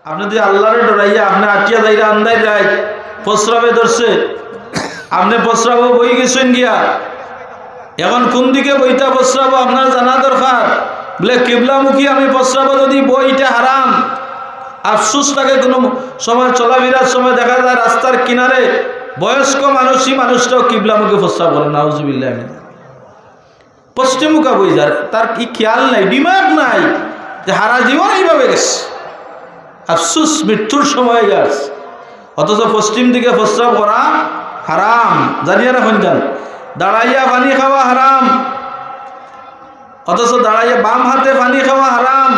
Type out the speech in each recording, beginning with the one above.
আপনি যদি আল্লাহরে ডরাইয়া আপনি আটিয়া যাইরা আন্দাই যায় প্রস্রাবে ধরছে, আপনি প্রস্রাবও বই গেছেন গিয়া, এখন কোন দিকে বইটা প্রস্রাব আপনার জানা দরকার। বলে কিবলামুখী আমি প্রস্রাব যদি বইটা হারাম। আফসুস থাকে কোনো সময় চলাফেরার সময় দেখা যায় রাস্তার কিনারে বয়স্ক মানুষটাও কিবলামুখী প্রস্রাব করে, নাউজুবিল্লাহ। পশ্চিমমুখা বই যার, তার কি খেয়াল নাই, দিমাগ নাই, যে হারা জীবন এইভাবে গেছে। আফসুস, মৃত্যুর সময় গেছে। অথচ পশ্চিম দিকে প্রস্রাব করা হারাম, জানিয়ে রাখুন। যান দাঁড়াইয়া পানি খাওয়া হারাম, অথচ দাঁড়াইয়া বাম হাতে পানি খাওয়া হারাম।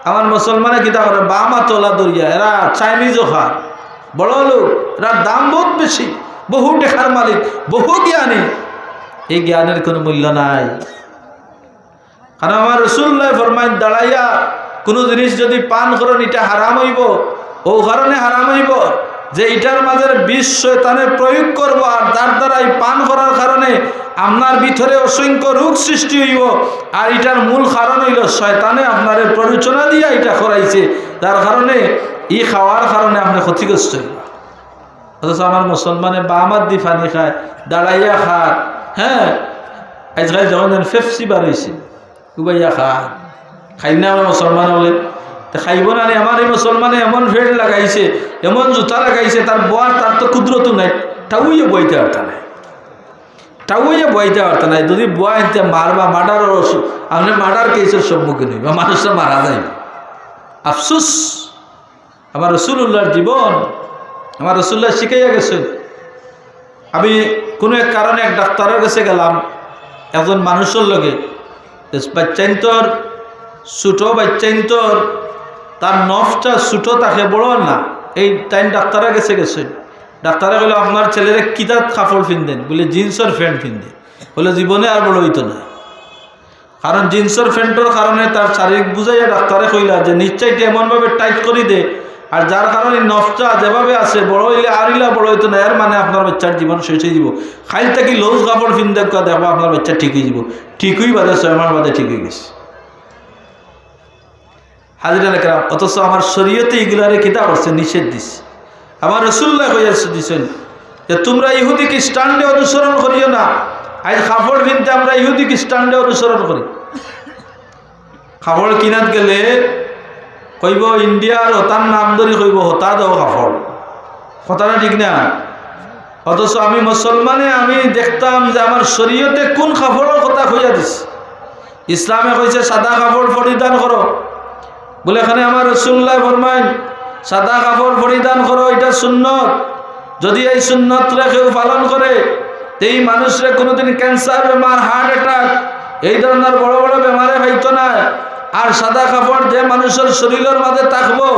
আমার মুসলমানে কিতা করে, বাম হাত তোলা দরিয়া, এরা চাইনিজও খায়, বড় লোক, এরা দাম বহুত বেশি, বহু টাকার মালিক, বহু জ্ঞানী। এই জ্ঞানের কোনো মূল্য নাই। কারণ আমার রাসূলুল্লাহ ফরমায় দাঁড়াইয়া কোনো জিনিস যদি পান করেন এটা হারাম হইব। ও কারণে হারাম হইব যে এটার মাঝে বিষ শয়তানের প্রয়োগ করব, আর তার দ্বারা এই পান করার কারণে আপনার ভিতরে অসংখ্য রোগ সৃষ্টি হইব। আর এটার মূল কারণ হইল শয়তানে আপনার প্ররোচনা দিয়া এটা করাইছে, যার কারণে ই খাওয়ার কারণে আপনি ক্ষতিগ্রস্ত হইব। অথচ আমার মুসলমানে বামাত দি পানি খায়, দাঁড়াইয়া খায়। হ্যাঁ, আজকাল যখন ফেফসি বার হয়েছে উবাইয়া খাই না আমরা মুসলমান হলে খাইব না। আমার এই মুসলমানে এমন ফেড লাগাইছে, এমন জুতা লাগাইছে, তার বোয়ার তার তো ক্ষুদ্রতো নাই, টাউইয়ে বইতে পারতা নাই, টাউইয়ে বইতে পারতা নাই। যদি বোয়া এতে মারবা, মার্ডারের আপনি মার্ডার কেসের সম্মুখীন হইবা, মানুষরা মারা যায়। আফসুস, আমার রাসূলুল্লাহর জীবন, আমার রাসূলুল্লাহ শিখাইয়া গেছেন। আমি কোনো এক কারণে এক ডাক্তারের কাছে গেলাম, একজন মানুষের লগে বাচ্চাইন্তর ছোটো বাচ্চাইন্তর তার নফটা ছোটো তাকে বড় না, এই টাইম ডাক্তারের কাছে গেছে। ডাক্তারে বলে আপনার ছেলেরে কিতাব কাপড় ফিনদেন, বলে জিন্সের প্যান্ট ফিনদে। বলে জীবনে আর বড় হইতো না, কারণ জিন্সের প্যান্টের কারণে তার শারীরিক বুঝাইয়া ডাক্তারে কইলা যে নিশ্চয়ই এমনভাবে টাইট করে দে, আর যার কারণে নফটা যেভাবে আছে বড় হইলে আর ইলা বড় হইতো না, এর মানে আপনার বাচ্চার জীবন শেষ হয়ে যাব। খাইল থাকি লৌজ কাপড় ফিনদে দেখবো আপনার বাচ্চা ঠিক হয়ে যাব। ঠিকই বাদে 6 মাস বাদে ঠিক হয়ে গেছে। হাজিরা একরাম, অথচ আমার শরীয়তে এগুলারে কিতাব করছে, নিষেধ দিছে। আমার রাসূলুল্লাহ কইয়া দিছেন যে তোমরা ইহুদি খ্রিস্টানকে অনুসরণ করিও না। আজ কাপড় কিনতে আমরা ইহুদি খ্রিস্টানকে অনুসরণ করি। কাপড় কিনাত গেলে কইব ইন্ডিয়ার হতার নাম ধরে কইব হতা দাও কাপড়, কথাটা ঠিক না। অথচ আমি মুসলমানে আমি দেখতাম যে আমার শরীয়তে কোন কাপড়ের কথা কইয়া দিছে। ইসলামে কইছে সাদা কাপড় পরিধান করো, বলে এখানে আমার রাসূলুল্লাহ ফরমায় সাদা কাপড় পরিধান করো, এটা সুন্নত। যদি এই সুন্নতরা কেউ পালন করে এই মানুষরা কোনোদিন ক্যান্সার বেমার, হার্ট অ্যাটাক এই ধরনের বড় বড় বেমারে হইতো না। আর সাদা কাপড় যে মানুষের শরীরের মাঝে থাকবো,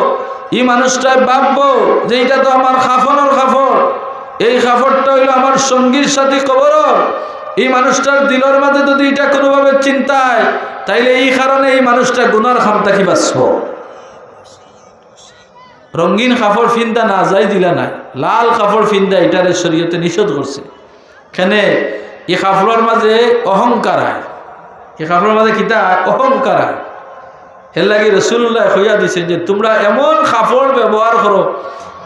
এই মানুষটা ভাববো যে এটা তো আমার কাফনের কাপড়, এই কাপড়টা হইল আমার সঙ্গীর সাথে কবর। এই মানুষটার দিলের মাঝে যদি এটা কোনোভাবে চিন্তায়, তাইলে এই কারণে এই মানুষটা গুনার খাম থাকি বাঁচব। রঙিন কাপড় ফিন্দা না যাই দিলা নাই, লাল কাপড় ফিন্দা এটারে শরীয়তে নিষেধ করছে। কেনে এই কাপড়ের মাঝে অহংকার হয়, এই কাপড়ের মাঝে কিতা অহংকার হয়। এর লাগে রাসূলুল্লাহ কইয়া দিছেন যে তোমরা এমন কাপড় ব্যবহার করো,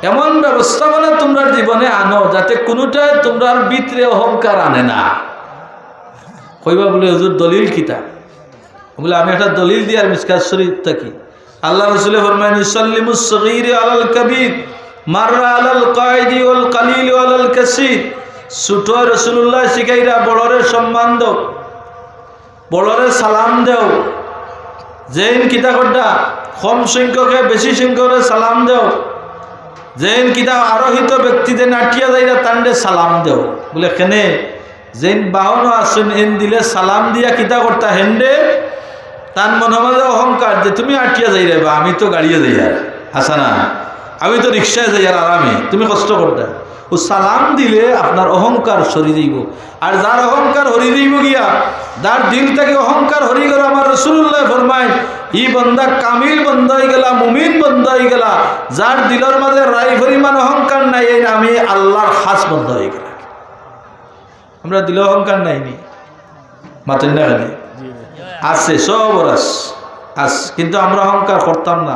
এমন ব্যবস্থাপনা তোমরা জীবনে আনো যাতে কোনোটাই তোমরার ভিতরে অহংকার আনে না। কইবা বলে হুজুর দলিল কিতা? বলে আমি একটা দলিল দিয়ে আর মিশকাত শরীফ থাকি। আল্লাহ রাসূল ফরমায়েন ইসাল্লিমুস সগীর আলাল কাবীর মাররা আলাল কায়দি ওয়াল কালিল আলাল কাসীর। ছোট রাসূলুল্লাহ শিখাইরা বড়রে সম্মান দাও, বড়রে সালাম দাও। যেন কিতা করডা কম সংখ্যকে বেশি সংখ্যকে সালাম দাও। যেন কিতা আরোহিত ব্যক্তি যে নাটিয়া যাইরা তান্ডে সালাম দাও। বলে কেনে যেন বাহন আসেন এন দিলে সালাম দিয়া কিতা করতা হেন্ডে তার মনে মনে অহংকার যে তুমি আটিয়া যাই রে, বা আমি তো গাড়িয়ে যাই আর হাসা না, আমি তো রিক্সায় যাই আর আরামে, তুমি কষ্ট করতে। ও সালাম দিলে আপনার অহংকার সরি যাইব। আর যার অহংকার হরি যাইব গিয়া, যার দিল থেকে অহংকার হরি গেল, আমার রাসূলুল্লাহ ফরমায় ই বন্দা কামিল বন্ধ হয়ে গেলা, মুমিন বন্ধ হয়ে গেলা। যার দিলের মাঝে রাই পরিমাণ অহংকার নাই, এই আমি আল্লাহর খাস বন্ধ হয়ে গেল। আমরা দিলে অহংকার নাইনি, মাতেন না খালি আছে, সব আছে। কিন্তু আমরা অহংকার করতাম না।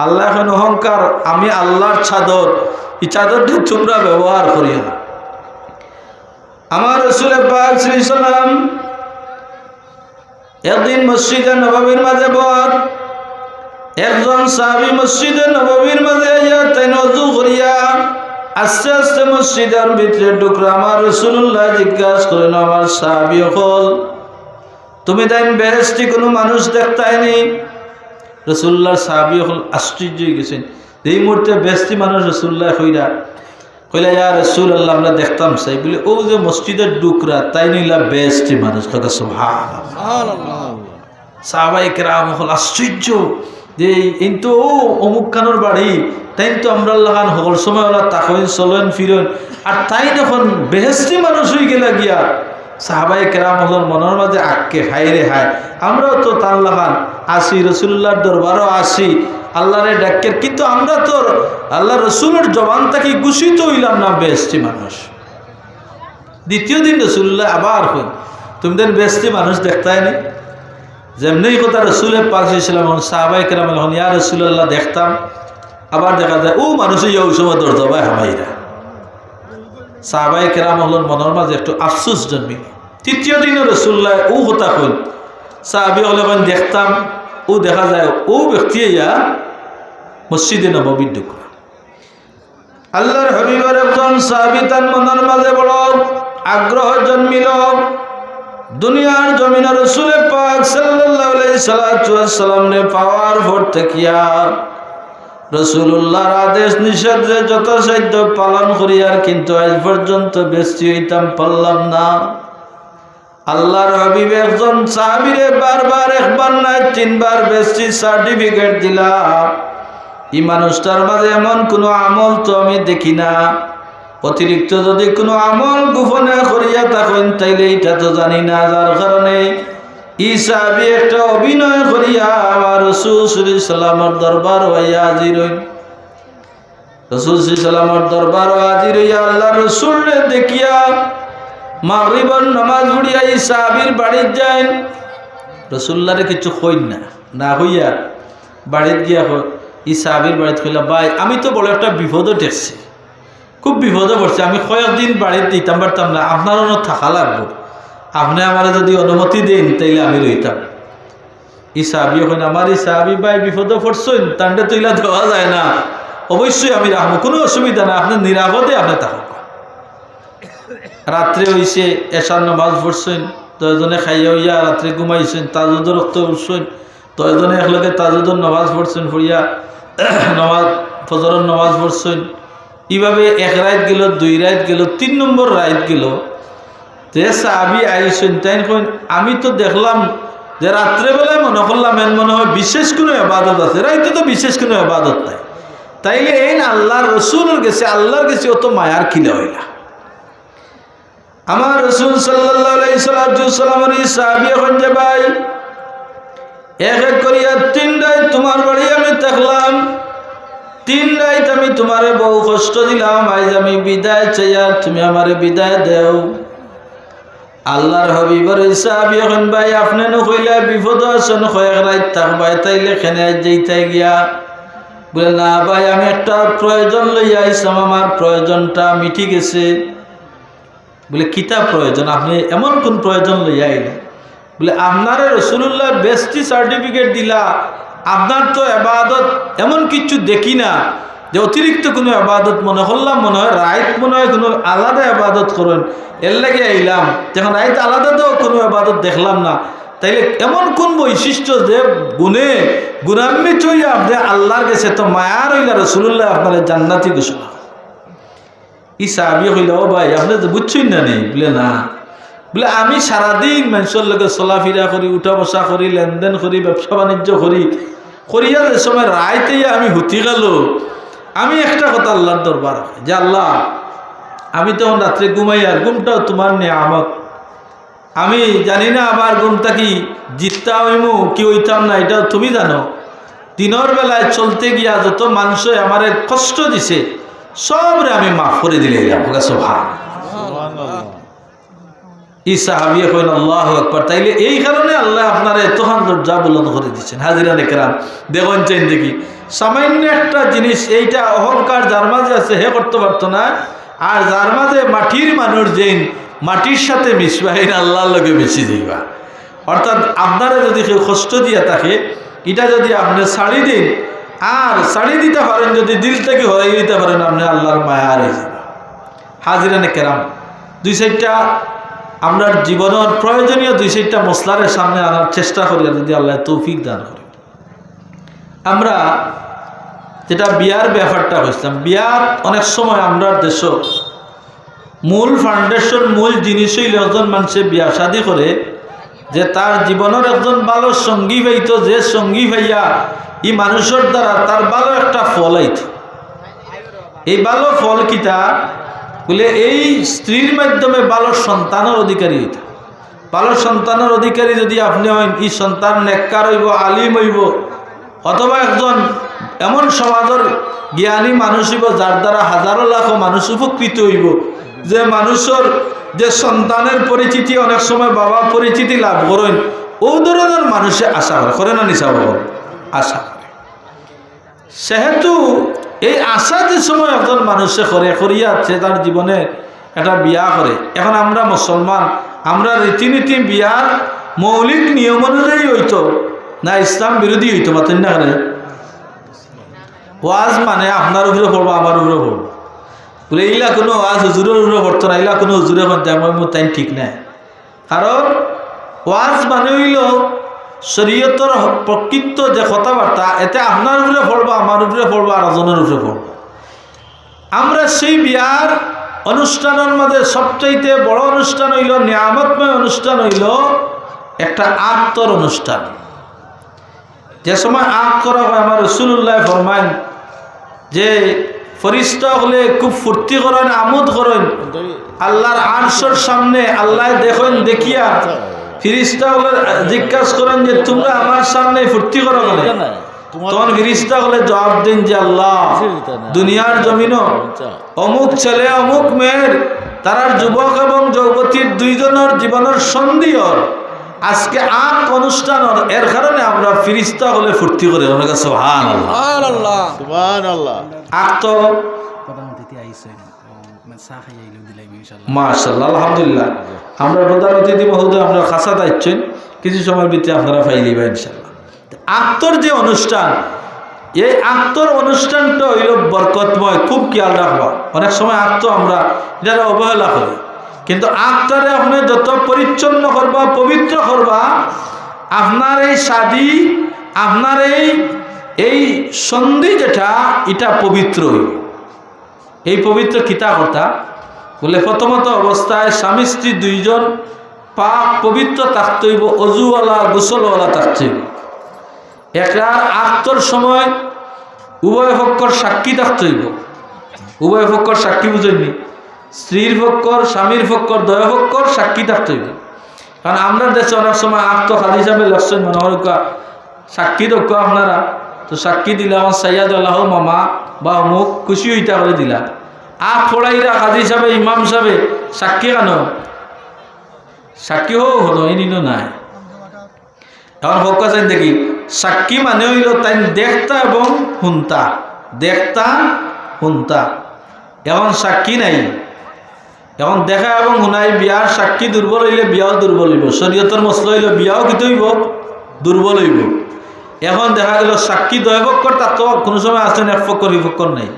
আল্লাহ এখন অহংকার, আমি আল্লাহর চাদর, এই চাদরটি তোমরা ব্যবহার করিও না। আমার রাসূল পাক সাল্লাল্লাহু আলাইহি ওয়াসাল্লাম একদিন মসজিদে নববীর মাঝে বর একজন সাহাবী মসজিদে নববীর মাঝে আইয়া তাই ওযু করিয়া আস্তে আস্তে মসজিদের ভিতরে ঢুকলো। আমার রাসূলুল্লাহ জিজ্ঞাসা করেন, আমার সাহাবী হল তুমি তাই বেহেশতি কোনো মানুষ দেখতাইনি? রাসূলুল্লাহর সাহাবী হল আশ্চর্য হয়ে গেছেন, এই মুহূর্তে বেহেশতি মানুষ রাসূলুল্লাহ কইলা ইয়া রাসূলুল্লাহ আমরা দেখতাম চাই বলে, ও যে মসজিদের ডুকরা তাই নিলা বেহেশতি মানুষ। কথা সুবহানাল্লাহ। সাহাবায়ে কেরাম হল আশ্চর্য যে এই তো অমুক খানোর বাড়ি, তাই তো আমরা লাগান হল সময় ওরা তাকইন চলেন ফিরেন, আর তাই যখন বেহেশতি মানুষ হয়ে গেলা গিয়া সাহাবায়ে কেরাম হল মনের মাঝে আক্কে হায় রে হায়, আমরাও তো তার লাগান আসি, রাসূলুল্লাহর দরবারও আসি, আল্লাহরে ডাকের, কিন্তু আমরা তো আল্লাহ রসুলের জবান থেকে ঘোষিত হইলাম না বেহেশতি মানুষ। দ্বিতীয় দিন রাসূলুল্লাহ আবার কই, তুমি দেন বেহেশতি মানুষ দেখতাইনি? যেমনি কথা রাসূলের পাক সাল্লাল্লাহু আলাইহি সাহাবায়ে কেরাম বলেন, ইয়া রাসূলুল্লাহ দেখতাম। আবার দেখা যায় ও মানুষই ওই সময় দরজায় হামাইরা। সাহাবায়ে কেরাম হলেন মনের মাঝে একটু আফসোস জন্মিল। তৃতীয় দিনে রাসূলুল্লাহ ও কথা কইল, সাহাবী হলেন দেখতাম, ও দেখা যায় ও ব্যক্তি ইয়া মসজিদে নববীর ঢুকল। আল্লাহর হাবিবের একজন সাহাবী তার মনের মাঝে বড় আগ্রহ জন্মিল, দুনিয়ার জমিনে রাসূল পাক সাল্লাল্লাহু আলাইহি সাল্লাম নে পাওয়ার পর থাকিয়া রাসূলুল্লাহর আদেশ নিষেধ যথাসাধ্য পালন করি, আর কিন্তু আজ পর্যন্ত বেশি হইতাম পারলাম না। আল্লাহর হাবিব একজন সাহাবীরে বারবার একবার না তিনবার বেশি সার্টিফিকেট দিলা, এই মানুষটার মাঝে এমন কোনো আমল তো আমি দেখি না, অতিরিক্ত যদি কোনো আমল গোপনে করিয়া থাকেন তাইলে এটা তো জানি না, যার কারণে এই সাহাবী একটা অভিনয় করিয়া আমার রাসূল সাল্লাল্লাহু আলাইহি সাল্লামের দরবার হইয়া হাজির হইল। রাসূল সাল্লাল্লাহু আলাইহি সাল্লামের দরবার হাজির হইয়া আল্লাহর রাসূলকে দেখিয়া মাগরিবের নামাজ পড়িয়া এই সাহাবীর বাড়ি যায়। রাসূলুল্লাহরে কিছু কইন না হইয়া বাড়িতে গিয়া এই সাহাবীর বাড়িতে কইলা, ভাই আমি তো বড় একটা বিপদে ঠেকছি, খুব বিপদে পড়ছে, আমি কয়েকদিন বাড়িতে দিতাম পারতাম না, আপনার অন্য থাকা লাগবো, আপনি আমার যদি অনুমতি দেন তাইলে আমি রইতাম। এই সাহাবী কইন, আমার এই সাহাবী ভাই বিপদে পড়ছেন, তান্ডে তৈলা দেওয়া যায় না, অবশ্যই আমি রাখবো, কোনো অসুবিধা না, আপনি নিরাপদে আপনি থাকুন। রাত্রে হইছে এশার নামাজ পড়ছেন, তয়জনে খাইয়া হইয়া রাত্রে ঘুমাইছেন, তাজুদের রক্ত উঠছেন, তয়জনে একলগে তাজুদের নামাজ পড়ছেন, পড়িয়া নামাজ ফজরের নামাজ পড়ছেন। এইভাবে এক রাত গেল, দুই রাত গেল, 3 নম্বর রাত গেল, যে সাহাবী আইসেন তাই কইন, আমি তো দেখলাম যে রাত্রেবেলায় মনে করলাম এন মনে হয় বিশেষ কোনো ইবাদত আছে, রাইতে তো বিশেষ কোনো ইবাদত নাই, তাইলে এই আল্লাহর রাসূলের গেছে আল্লাহর গেছে অত মায়ার কিলা হইলা। আমার রাসূল সাল্লাল্লাহু আলাইহি সাল্লামের এই সাহাবী এখন যে ভাই এক এক করিয়া 3 রাত তোমার বাড়ি আমি থাকলাম, 3 রাত আমি তোমারে বহু কষ্ট দিলাম, আজ আমি বিদায় চাই, আর তুমি আমারে বিদায় দেও। আল্লাহর হাবিবের এই সাহাবী এখন ভাই আপনি ন কইলা বিপদ আছেন, কয়েক রাত থাকবাই, তাইলে খেনে আজ যাইতে গিয়া বলে, না ভাই আমি একটা প্রয়োজন লইয়া আইসাম, আমার প্রয়োজনটা মিটি গেছে। বলে কিতা প্রয়োজন, আপনি এমন কোন প্রয়োজন লইয়া আইলেন? বলে আপনারে রাসূলুল্লাহ বেস্টি সার্টিফিকেট দিলা, আপনার তো ইবাদত এমন কিছু দেখি না যে অতিরিক্ত কোনো ইবাদত মনে করলাম, মনে হয় রাইত মনে হয় কোনো আলাদা ইবাদত করেন, এর লাগে আইলাম, যখন রাইত আলাদা তো কোনো ইবাদত দেখলাম না, তাইলে এমন কোন বৈশিষ্ট্য যে গুণান্বিত হইয়া আপনি আল্লাহর কাছে তো মায়ার হইলা রাসূলুল্লাহ আপনার জান্নাতি ঘোষণা। এই সাহাবী হইল, ও ভাই আপনি তো বুঝছেন না নেই? বলে না, বলে আমি সারাদিন মানুষের লগে চলাফেরা করি, উঠা বসা করি, লেনদেন করি, ব্যবসা বাণিজ্য করিয়া যে সময় রাইতেই আমি হুতি গেল, আমি একটা কথা আল্লাহর দরবার যে আল্লাহ আমি তখন রাত্রে ঘুমাই, আর ঘুমটাও তোমার নিয়ামত, আমি জানি না আমার ঘুমটা কি জিততা হইমু কি হইতাম না, এটাও তুমি জানো। দিনের বেলায় চলতে গিয়া যত মানুষে আমারে কষ্ট দিছে সবরে আমি মাফ করে দিলে ই সাহাবিয়ে কইন আল্লাহু আকবার। তাইলে এই কারণে আল্লাহ আপনার এতখান দরজা বুলন্দ করে দিচ্ছেন। হাজিরান একরাম দেখুন চেন দেখি সামান্য একটা জিনিস, এইটা অহংকার যার মাঝে আছে হে করতে পারতো না, আর যার মাঝে মাটির মানুষ যেন মাটির সাথে মিশবাহীন আল্লাহর লগে মিশি যাইবা। অর্থাৎ আপনারা যদি কেউ কষ্ট দিয়া থাকে, এটা যদি আপনি ছাড়ি দিন আর ছাড়ি দিতে পারেন, যদি দিল থেকে হরাই দিতে পারেন, আপনি আল্লাহর মায়া হারিয়ে যাবেন। হাজিরানে কেরাম দুই সাইডটা আমরা জীবনের প্রয়োজনীয় দুই সাইডটা মশলারের সামনে আনার চেষ্টা করি, যদি আল্লাহ তৌফিক দান করি। আমরা যেটা বিয়ার ব্যাপারটা হয়েছিলাম, বিয়ার অনেক সময় আমরা দেশ মূল ফাউন্ডেশন মূল জিনিস হইল একজন মানুষে বিয়া শাদী করে যে তার জীবনের একজন ভালো সঙ্গী পাইতো, যে সঙ্গী ভাইয়া এই মানুষের দ্বারা তার ভালো একটা ফল আইত। এই ভালো ফল কিতা বলে এই স্ত্রীর মাধ্যমে ভালো সন্তানের অধিকারী হইত। ভালো সন্তানের অধিকারী যদি আপনি হন, এই সন্তান নেককার হইব, আলিম হইব, অথবা একজন এমন সমাজের জ্ঞানী মানুষ হইব যার দ্বারা হাজারো লাখো মানুষ উপকৃত হইব, যে মানুষের যে সন্তানের পরিচিতি অনেক সময় বাবা পরিচিতি লাভ করেন, ও ধরনের মানুষে আশা করে না নিশা বল আশা করে। সেহেতু এই আশা যে সময় একজন মানুষে করে করিয়া আছে তার জীবনে একটা বিয়া করে। এখন আমরা মুসলমান, আমরা রীতিনীতি বিয়ার মৌলিক নিয়ম অনুযায়ী হইতো না ইসলাম বিরোধী হইতো মাতেন না? ওয়াজ মানে আপনার উপরে পড়বো, আমার উপরে পড়বো বলে এইলা কোনো ওয়াজ হুজুরের উপরে পড়তো না, এইলা কোনো হুজুরে তাই ঠিক নাই। কারণ ওয়াজ মানে হইল শরীয়তের প্রকৃত যে কথাবার্তা, এতে আপনার উপরে পড়বো, আমার উপরে পড়বো, আর একজনের উপরে পড়বো। আমরা সেই বিয়ার অনুষ্ঠানের মধ্যে সবচাইতে বড় অনুষ্ঠান হইল, নিয়ামতময় অনুষ্ঠান হইল একটা আক্তর অনুষ্ঠান। যে সময় আগ করা হয়, আমার রাসূলুল্লাহ ফরমায় যে ফরিস্তা হলে খুব ফুর্তি করেন, আমোদ করেন, আল্লাহর আরশের সামনে আল্লাহ দেখেন, দেখিয়া ফিরিস্তা হলে জিজ্ঞাসা করেন যে তোমরা আমার সামনে ফুর্তি করো কেন? তখন ফিরিস্তা হলে জবাব দেন যে আল্লাহ, দুনিয়ার জমিনও অমুক ছেলে অমুক মেয়ের তারার যুবক এবং যুবতীর দুইজনের জীবনের সন্ধির আজকে আগ অনুষ্ঠান, এর কারণে আমরা ফিরিস্তা হলে ফুর্তি করে। সুবহানাল্লাহ সুবহানাল্লাহ। আগ তো মাশাআল্লাহ আলহামদুলিল্লাহ, আমরা প্রধান অতিথি মহোদয় আমরা খাসা দায়িত্বেন, কিছু সময়ের ভিতরে আপনারা ফাইলিবা ইনশাআল্লাহ। আক্তর যে অনুষ্ঠান, এই আক্তর অনুষ্ঠানটা হইল বরকতময়, খুব খেয়াল রাখবা। অনেক সময় আক্ত আমরা এটা অবহেলা করি, কিন্তু আক্তরে আপনি যত পরিচ্ছন্ন করবা, পবিত্র করবা, আপনার এই শাদী, আপনার এই সন্ধি যেটা, এটা পবিত্র হইব। এই পবিত্র কিতা কথা বলে, প্রথমত অবস্থায় স্বামী স্ত্রী দুইজন পাক পবিত্র থাকতে হইব, অজুওয়ালা গোসলওয়ালা থাকতে হইব। একটা আক্তর সময় উভয় পক্ষর সাক্ষী থাকতে হইব। উভয় পক্ষর সাক্ষী বুঝেননি, স্ত্রীর পক্ষর স্বামীর পক্ষর দয় পক্ষর সাক্ষী থাকতে হইব। কারণ আমরা দেশে অনেক সময় আক্ত খালি হিসাবে লক্ষণ মনে হয় সাক্ষী দক্ষ আপনারা তো সাক্ষী দিলে আমার সাইয়াদ আল্লাহ মামা বা অমুক খুশি হইতা করে দিলা, আখ ফোড়াইরা কাজী হিসাবে ইমাম হিসাবে সাক্ষী কেন? সাক্ষী হোক হলো এই নিল নাই। এখন হোক আছে দেখি সাক্ষী মানে হইল তাই দেখতা এবং শুনতা, দেখতা শুনতা। এখন সাক্ষী নাই, এখন দেখা এবং শুনাই। বিয়ার সাক্ষী দুর্বল হইলে বিয়াও দুর্বল হইব, শরীয়তের মসলা হইল বিয়াও কিন্তু হইব দুর্বল হইব। এখন দেখা গেল সাক্ষী দয় পক্ষর, তার তো কোনো সময় আসছেন এক পক্ষর বিপক্ষর নাই।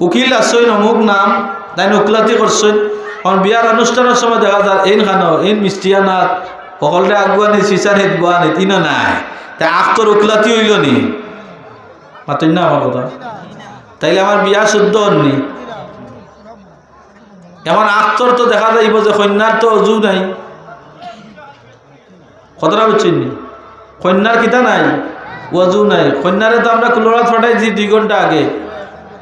উকিল আসছেন অমুক নাম, তাই উকিলাতি করছেন। কারণ বিয়ার অনুষ্ঠানের সময় দেখা যায় এই খানো এই মিষ্টিয়ানাথ সকলটা আগুয়ানি সিসানিত গুয়ানিত ইনো নাই, তাই আখতর উকিলাতি হইল নি মাতেন না আমার কথা? তাইলে আমার বিয়া শুদ্ধ হননি। এমন আখতর তো দেখা যাইব যে কন্যার তো অজু নাই, কতটা বুঝছেন নি? কন্যার কিতা নাই, অজু নাই। কন্যারে তো আমরা কুলোরাত ফাটাইছি 2 ঘন্টা আগে,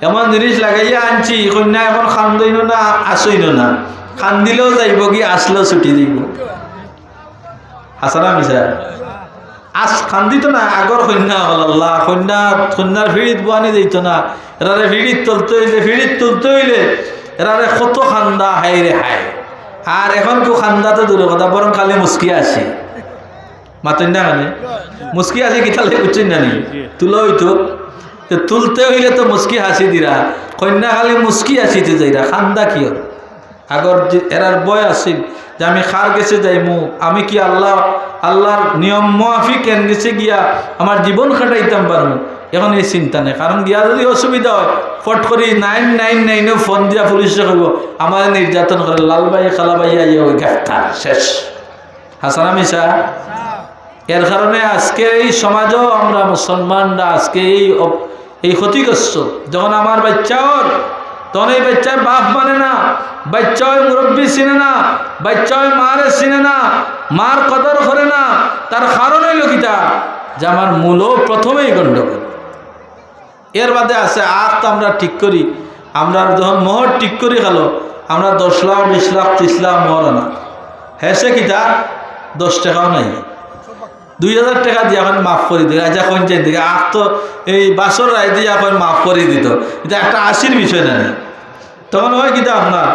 এমন জিনিস লাগাইয়া আনছি, কন্যা এখন খান্দইন না আসইন না, খান দিলেও যাইব কি আসলেও ছুটি দিব। হাসানা মিশা আস খান্দিত না আগর কন্যা হল আল্লাহ, কন্যার ভিড়িত বানি যাইত না, এরারে ভিড়িত তুলতে হইলে এরারে কত খান্দা হাই রে হাই। আর এখন কেউ খান্দাতে দূরে কথা বরং খালি মুস্কি আসে মাতেন না মানে মুস্কি আসে কি তাহলে বুঝছেন না নি তুলো হইতো তুলতে হইলে তো মুস্কি হাসি দিরা কন্যা খালি মুস্কি হাসিতে যাইরা খান্দা কি আগর এরার বয় আসিল যে আমি খার গেছে যাইমু আমি কি আল্লাহর নিয়ম মাফিক কেন গেছে গিয়া আমার জীবন কাটাইতাম পারবো এখন এই চিন্তা নেই কারণ গিয়া যদি অসুবিধা হয় ফট করি 999 ফোন দিয়া পুলিশে করবো আমার নির্যাতন করে লালবাই খালাবাই ওই গ্রেফতার শেষ হাসানা মিশা এর কারণে আজকে এই সমাজও আমরা মুসলমানরা আজকে এই ক্ষতিগ্রস্ত যখন আমার বাচ্চা ওর তখন এই বাচ্চার বাপ মানে না বাচ্চা ওই মুরব্বী চিনে না বাচ্চা ওই মারে চিনে না মার কদর করে না তার কারণ হইল কিতা যে আমার মূলও প্রথমেই গণ্ডগোল এর বাদে আছে আর তো আমরা ঠিক করি আমরা যখন মোহর ঠিক করি খালো আমরা 10 লাখ 20 লাখ 30 লাখ মোহর না হেসে কিতা 10 টাকাও নাই 2000 টাকা দিয়ে এখন মাফ করে দিল আজ এখন চাই দিকে আর তো এই বাসর রায় দিয়ে এখন মাফ করে দিত এটা একটা আশির বিষয় না তখন হয় কিতা আপনার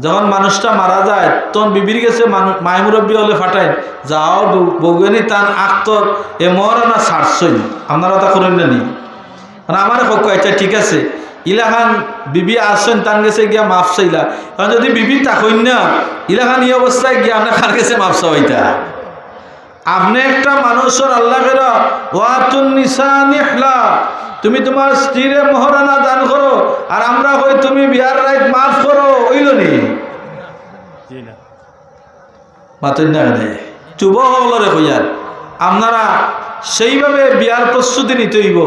যখন মানুষটা মারা যায় তখন বিবির গেছে মায় মুরব্বী হলে ফাটাই যাও বৌগানি তান আক্তর এ মহারানা ছাড়ছই আপনারা তা করেন না নি মানে আমার পক্ষ আচ্ছা ঠিক আছে ইলাখান বিবি আসছেন তান গেছে গিয়া মাফ চাইলা কারণ যদি বিবি তাকইন না ইলাখান এই অবস্থায় গিয়া আপনার খার গেছে মাফ চাইতা আপনি একটা মানুষের আল্লাহ কেরা ওয়াতুন নিসা নিহলা তুমি তোমার স্ত্রীরে মহারানা দান করো আর আমরা কই তুমি বিয়ার রাইত মাফ করো ওইল নি মাতেন না যুবকরে কইয়ার আপনারা সেইভাবে বিয়ার প্রস্তুতি নিতে হইব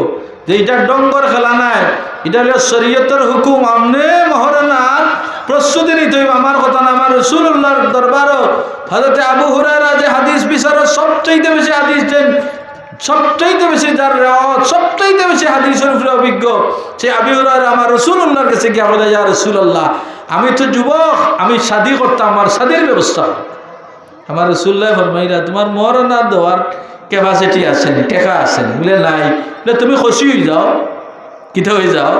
যে এটা ডঙ্গর খেলা নাই এটা হলো শরীয়তের হুকুম আমনে মহারানার প্রস্তুতি নিতে হইব আমার কথা না আমার রাসূলুল্লাহর দরবারও হযরত আবু হুরায়রা যে হাদিস বিচারক সবচেয়ে বেশি হাদিস দেন সবচেয়ে বেশি যার রিওয়ায়াত সবচেয়ে বেশি হাদিসের উপরে অভিজ্ঞ সে আবু হুরায়রা আমার রাসূলুল্লাহর কাছে গিয়ে বলে ইয়া রাসূলুল্লাহ আমি তো যুবক আমি শাদী করতাম আমার শাদীর ব্যবস্থা আমার রাসূলুল্লাহ ফরমাইরা তোমার মহারানা দেওয়ার ক্যাপাসিটি আছে না টাকা আছে না বলে নাই বলে তুমি খুশি হয়ে যাও কিটা হয়ে যাও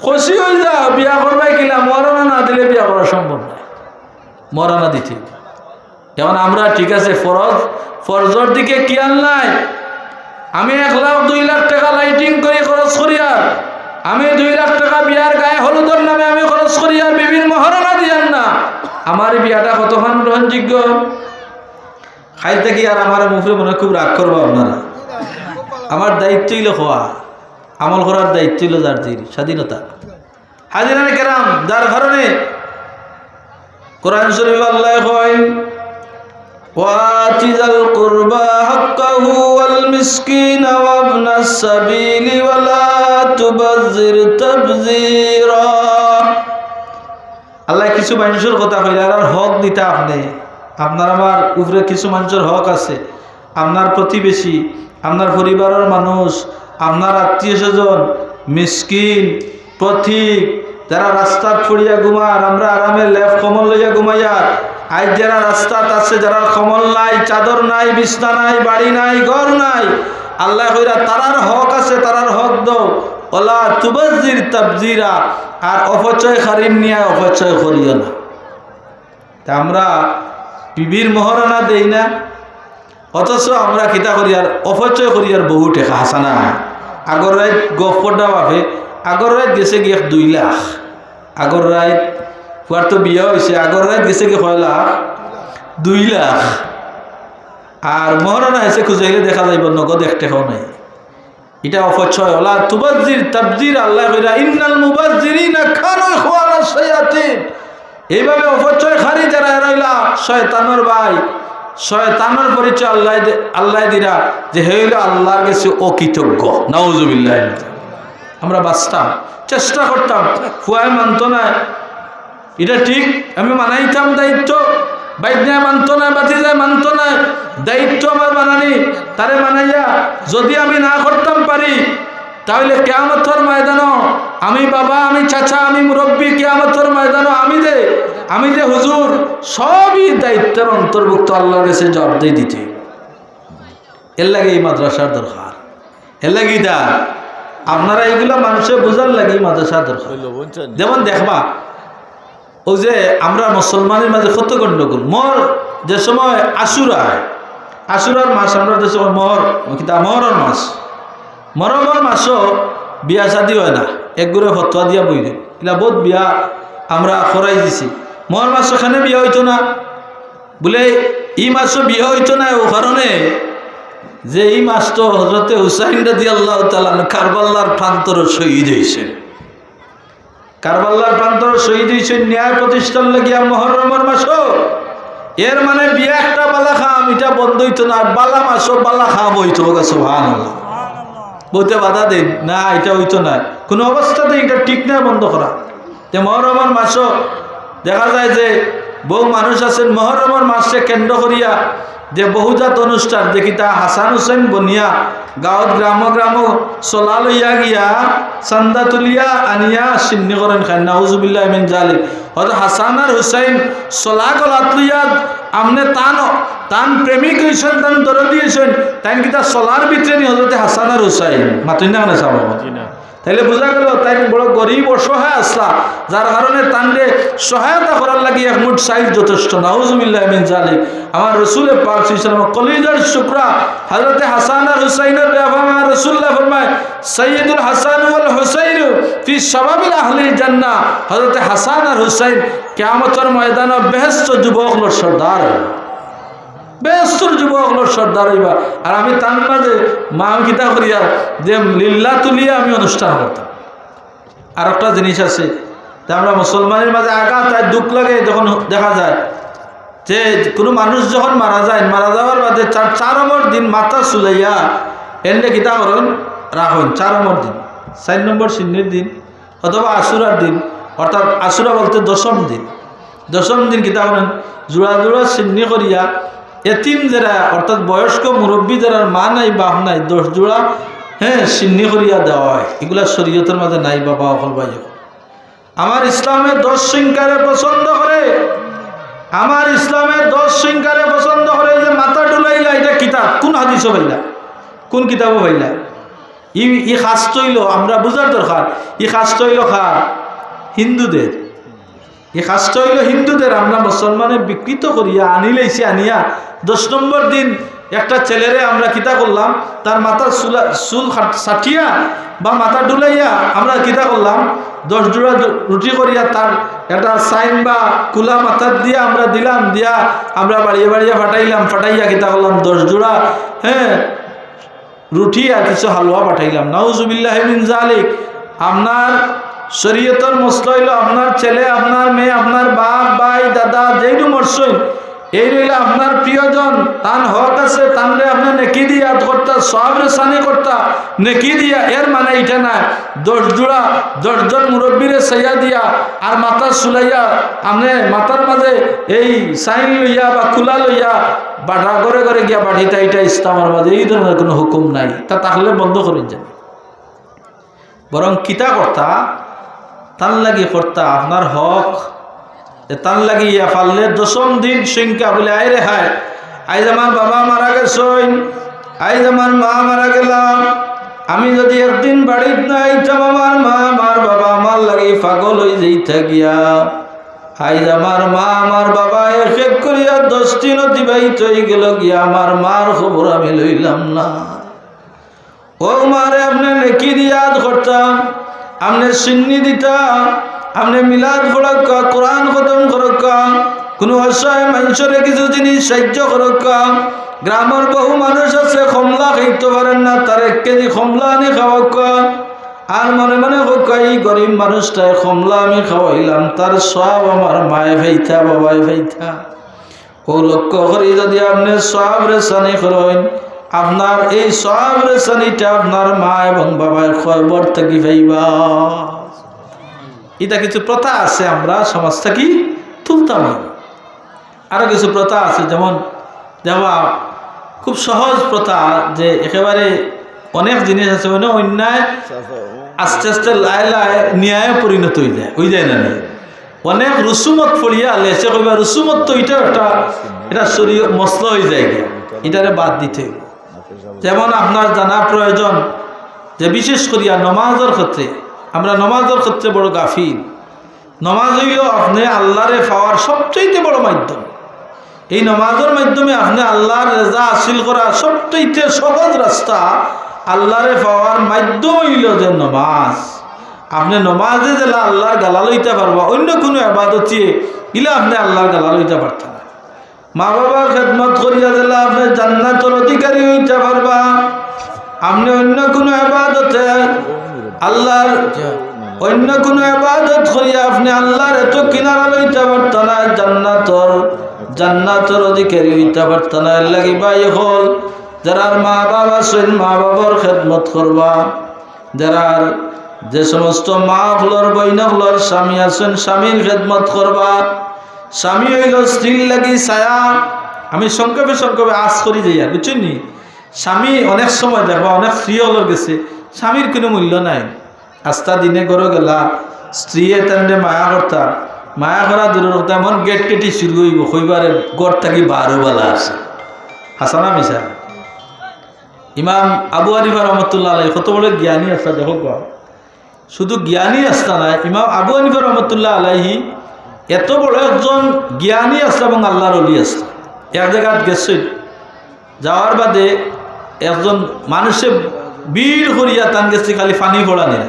খুশি হয়ে যাও বিয়া করবাই কিনা মহারানা না দিলে বিয়া করা সম্ভব নয় মহারানা দিতে যেমন আমরা ঠিক আছে ফরজর দিকে কিয়াল নাই আমি 1 লাখ 2 লাখ টাকা লাইটিং করে খরচ করি আর আমি 2 লাখ টাকা বিয়ার গায়ে হলুদের নামে আমি খরচ করি আর বিভিন্ন মহারানা দিয়ান না আমার বিয়াটা কতক্ষণ গ্রহণযোগ্য খাইতে কি আর আমার মুখে মনে খুব রাগ করবো আপনারা আমার দায়িত্ব হইল খোয়া আমল করার দায়িত্ব হইল যার স্বাধীনতা হাজিরানে কেরাম যার কারণে কোরআন শরীফ আল্লাহ কয় وآت ذا القربى حقه والمسكين وابن السبيل ولا تبذر تبذيرا আল্লাহ কিছু মানুষের কথা কইলে আর হক দিতে আপনি আপনার আমার উপরে কিছু মানুষের হক আছে আপনার প্রতিবেশী আপনার পরিবারের মানুষ আপনার আত্মীয় স্বজন মিসকিন পথিক যারা রাস্তার ছড়িয়া ঘুমার আমরা আরামে লেফ কমল লইয়া ঘুমাইয়ার আজ যারা রাস্তাত আছে যারা কমল নাই চাদর নাই বিছনা নাই বাড়ি নাই ঘর নাই আল্লাহ কইরা তারার হক আছে তারার হক দাও ওলা তুবাজ্জির তাবজিরা আর অপচয় খারিন নিয়ে অপচয় করিও না তা আমরা বিবির মহারানা দেই না অথচ আমরা কিতা করি আর অপচয় করি আর বহু টাকা হাসানা আগর রাত গপ পড়া বাপে আগর রাত গেছে গিয়ে 2 লাখ আগর রাত ফুয়ার তো বিয়ে হয়েছে আগর রাত গেছে গিয়ে 6 লাখ 2 লাখ আর মহারানা এসে খুঁজাইলে দেখা যাইব নগদ 1 টাকাও নাই এটা অপচয় ওলা তুবাজ্জির তাবজির আল্লাহ কইরা ইন্নাল মুবাজ্জিরিনা কানু ইখওয়ানাশ শায়াতিন এইভাবে অপচয় খারি যারা এরাইলা শয়তানের ভাই শয়তানের পরিচয় আল্লাহ দিরা যে হইল আল্লাহর কাছে অকৃতজ্ঞ নাউজুবিল্লাহ আমরা বাঁচতাম চেষ্টা করতাম ফুয়ায় মানত না এটা ঠিক আমি মানাইতাম দায়িত্ব বাইদনায় মানত না বাতিজায় মানত না দায়িত্ব আমার বানানি তারে মানাইয়া যদি আমি না করতাম পারি তাহলে কিয়ামতের ময়দানও আমি বাবা আমি চাচা আমি মুরব্বী কিয়ামতের ময়দানও আমি যে হুজুর সবই দায়িত্বের অন্তর্ভুক্ত আল্লাহর কাছে জবাবদেহি দিতে এর লাগে এই মাদ্রাসার দরকার এর লাগি দা আপনারা এইগুলা মানুষের বোঝার লাগে মাদ্রাসার দরকার যেমন দেখবা ওই যে আমরা মুসলমানের মাঝে কত গণ্ডগোল মহর যে সময় আশুরার মাস আমরা যে সময় মহরর মাস মহরমের মাসও বিয়া শাদি হয় না একগুড়ে ফতোয়া দিয়া বইলে এগুলা বহুত বিয়া আমরা করাই দিছি মহর মাস ওখানে বিয়া হইতো না বলে এই মাসও বিয়া হইতো না ও কারণে যে এই মাস তো হজরতে হুসাইন রাদিয়াল্লাহু তাআলা কারবালার প্রান্তর শহীদ হয়েছেন কারবালার প্রান্তর শহীদ হয়েছেন ন্যায় প্রতিষ্ঠান লাগিয়া মুহররমের মাসও এর মানে বিয়া একটা বালা খাম এটা বন্ধ হইতো না বালা মাসও বালা খাম হইতো সুবহানাল্লাহ বলতে বাধা দেন না এটা হইতো না কোনো অবস্থাতে এটা ঠিক না বন্ধ করা যে মুহররমের মাসও দেখা যায় যে বহু মানুষ আছেন মুহররমের মাসকে কেন্দ্র করিয়া যে বহুজাত অনুষ্ঠান দেখি তা হাসান হুসেন বনিয়া গাঁৱত গ্রাম চলা লইয়া গিয়া চান্দা তুলিয়া আনিয়া চিহ্নি করেন খান নাউজুবিল্লাহ মিন জালিক হয়তো হাসান আর হুসাইন চলা গলাত লইয়া আমনে তান প্রেমিক হয়েছেন তান দরদি হয়েছেন তাই কিতা চলার ভিতরে নি হজরতে হাসান আর হুসাইন মাতুন না কেন চাব তাইলে বোঝা গেল তাই বড় গরিব অসহায় আসলা যার কারণে তানরে সহায়তা করার লাগি এক মুঠ সাইজ যথেষ্ট নাউজুবিল্লাহ মিন জালিক আমার রসুল পাক সাল্লাল্লাহু কলিজার শুকরা হযরতে হাসান আর হুসাইনের ব্যাপারে রাসূলুল্লাহ ফরমায় সাইয়্যিদুল হাসান ওয়াল হুসাইন ফি শাবাবিল আহলি জান্নাহ হযরতে হাসান আর হুসাইন কিয়ামতের ময়দানে বেহেশত যুবকর সর্দার বেহেশতের যুবকর সর্দার হইবা আর আমি তার মাঝে মাম কিতা করিয়া যে লিল্লাহ তুলিয়া আমি অনুষ্ঠান করতাম আর একটা জিনিস আছে যে আমরা মুসলমানের মাঝে আগা তাই দুঃখ লাগে যখন দেখা যায় যে কোনো মানুষ যখন মারা যাওয়ার বাদে 4 নম্বর দিন মাথা চুলাইয়া এনে কিতা করেন রাখেন 4 নম্বর দিন 4 নম্বর সিন্নির দিন অথবা আশুরার দিন অর্থাৎ আশুরা বলতে দশম দিন কিতা করেন জোড়া সিন্নি করিয়া এতিম যারা অর্থাৎ বয়স্ক মুরব্বী যারা মা নাই বাপ নাই 10 জোড়া সিন্নি করিয়া দেওয়া হয় এগুলা শরীয়তের মাঝে নাই বাবা অকল ভাই আমার ইসলামে 10 সিংকারে পছন্দ করে আমার ইসলামে 10 সিংকারে পছন্দ করে যে মাথা ডুলাইলা এটা কিতাব কোন হাদিসও পাইলা কোন কিতাবও পাইলা ই খাস তৈল আমরা বুঝার দরকার ই খাস তৈল হিন্দুদের এই খাসটা হইল হিন্দুদের আমরা মুসলমানের বিকৃত করিয়া আনিলেছি আনিয়া 10 নম্বর দিন একটা ছেলেরে আমরা কিতা করলাম তার মাথার চুল সাটিয়া বা মাথা ডুলাইয়া আমরা কিতা করলাম 10 জোড়া রুটি করিয়া তার একটা সাইন বা কুলা মাথার দিয়া আমরা দিলাম দিয়া আমরা বাড়িয়ে ফাটাইয়া কিতা করলাম 10 জোড়া রুটি আর কিছু হালুয়া পাঠাইলাম নাউজুবিল্লাহি মিন জালিক আপনার শরীয়তের মসলা হইল আপনার ছেলে আপনার মেয়ে আপনার বাপ ভাই দাদা যেইটু মরছেন এই রইলে আপনার প্রিয়জন তান হক আছে তানরে আপনি নেকি দিয়া করতা সবরে সানি করতা নেকি দিয়া এর মানে এটা না 10 জোড়া 10 জন মুরব্বীরে সাইয়া দিয়া আর মাথা সুলাইয়া আপনি মাথার মাঝে এই সাইন লইয়া বা কুলা লইয়া বাড়া করে গিয়া বাড়িতে এটা ইসলামের মাঝে এই ধরনের কোনো হুকুম নাই তা তাহলে বন্ধ করে যান বরং কিতা করতা তান লাগি করতা আপনার হক তান লাগিয়া পারলে 10ম দিন সংখ্যা বলে আয় রে হায় আইজ আমার বাবা মারা গেছেন আইজ আমার মা মারা গেলাম আমি যদি একদিন বাড়িতে না আইতাম আমার মা আমার বাবা আমার লাগি পাগল হয়ে যাইতা গিয়া আইজ আমার মা আমার বাবা এক করিয়া 10 দিন অতিবাহিত হয়ে গেল গিয়া আমার মার খবর আমি লইলাম না ও মারে আপনি নেকি দিয়াদ করতাম আপনি সিন্নি দিতা আপনি মিলাদ পড়া কোরআন খতম করকা কোনো অসহায় মানুষের কিছু জিনিস সাহায্য করকা গ্রামের বহু মানুষ আছে কমলা খাইতে পারেন না তার 1 কেজি কমলা আনি খাওয়াকা আর মনে মনে হোকা এই গরিব মানুষটায় কমলা আমি খাওয়াইলাম তার সব আমার মায়ে ভাইথা বাবায় ভাইথা ও লক্ষ্য করি যদি আপনি সব রেসানি করেন আপনার এই সব রেসানিটা আপনার মা এবং বাবার খবর থেকে পাইবা এটা কিছু প্রথা আছে আমরা সমাজ থেকে তুলতাম আরো কিছু প্রথা আছে যেমন দেওয়া খুব সহজ প্রথা যে একেবারে অনেক জিনিস আছে মানে অন্যায় আস্তে আস্তে লায় লায় ন্যায় পরিণত হয়ে যায় না অনেক রসুমত পড়িয়া লেছে কইবা রসুমত তো এটা শরীর মশলা হয়ে যায় এটারে বাদ দিতে যেমন আপনার জানা প্রয়োজন যে বিশেষ করিয়া নমাজের ক্ষেত্রে আমরা নমাজের ক্ষেত্রে বড় গাফিল নমাজ হইল আপনি আল্লাহরে পাওয়ার সবচেয়ে বড় মাধ্যম। এই নমাজের মাধ্যমে আপনি আল্লাহর রেজা হাসিল করার সবচেয়ে সহজ রাস্তা। আল্লাহরে পাওয়ার মাধ্যম হইল যে নমাজ। আপনি নমাজে জেলা আল্লাহর গালা লইতে পারবা, অন্য কোনো আবাদতে ইলা আপনি আল্লাহর গালা লইতে পারতেন না। মা বাবার খেদমত করিয়া জেলা আপনি জান্নাতের অধিকারী হইতে পারবা। আপনি অন্য কোনো আবাদতে আল্লাহর অন্য কোনো আবাদত করিয়া আপনি আল্লাহর এত কিনারা লইতে পারত না, জান্নাতের অধিকারী হইতে পারত না। এর লাগি ভাই হল যারা মা বাবা আছেন মা বাবার খেদমত করবা। যারা যে সমস্ত মা হলর বইনা হলর স্বামী আছেন স্বামীর খেদমত করবা। স্বামী হইল স্ত্রীর লাগি ছায়া। আমি সংক্ষেপে আজ করি যাই আর বুঝছেন নি। স্বামী অনেক সময় দেখবা অনেক স্ত্রী হলর গেছে স্বামীর কোনো মূল্য নাই। আস্তা দিনে গড়ে গেলা স্ত্রী তেমনি মায়া করতা, মায়া করা দূরের কথা এমন গেট কেটি শুরু হইব কইবারে গড় থাকি 12 বেলা আছে। হাসানা মিশা ইমাম আবু হানিফা রহমতুল্লাহ আলাইহি কত বড় জ্ঞানী আসতা দেখো। শুধু জ্ঞানী আসতা নাই, ইমাম আবু হানিফা রহমতুল্লাহ আলাইহি এত বড় একজন জ্ঞানী আসতা এবং আল্লাহর ওলি আসতা। এক জায়গায় গেছে যাওয়ার বাদে একজন মানুষে বীর করিয়া টান গেছে খালি পানি পড়া নেই।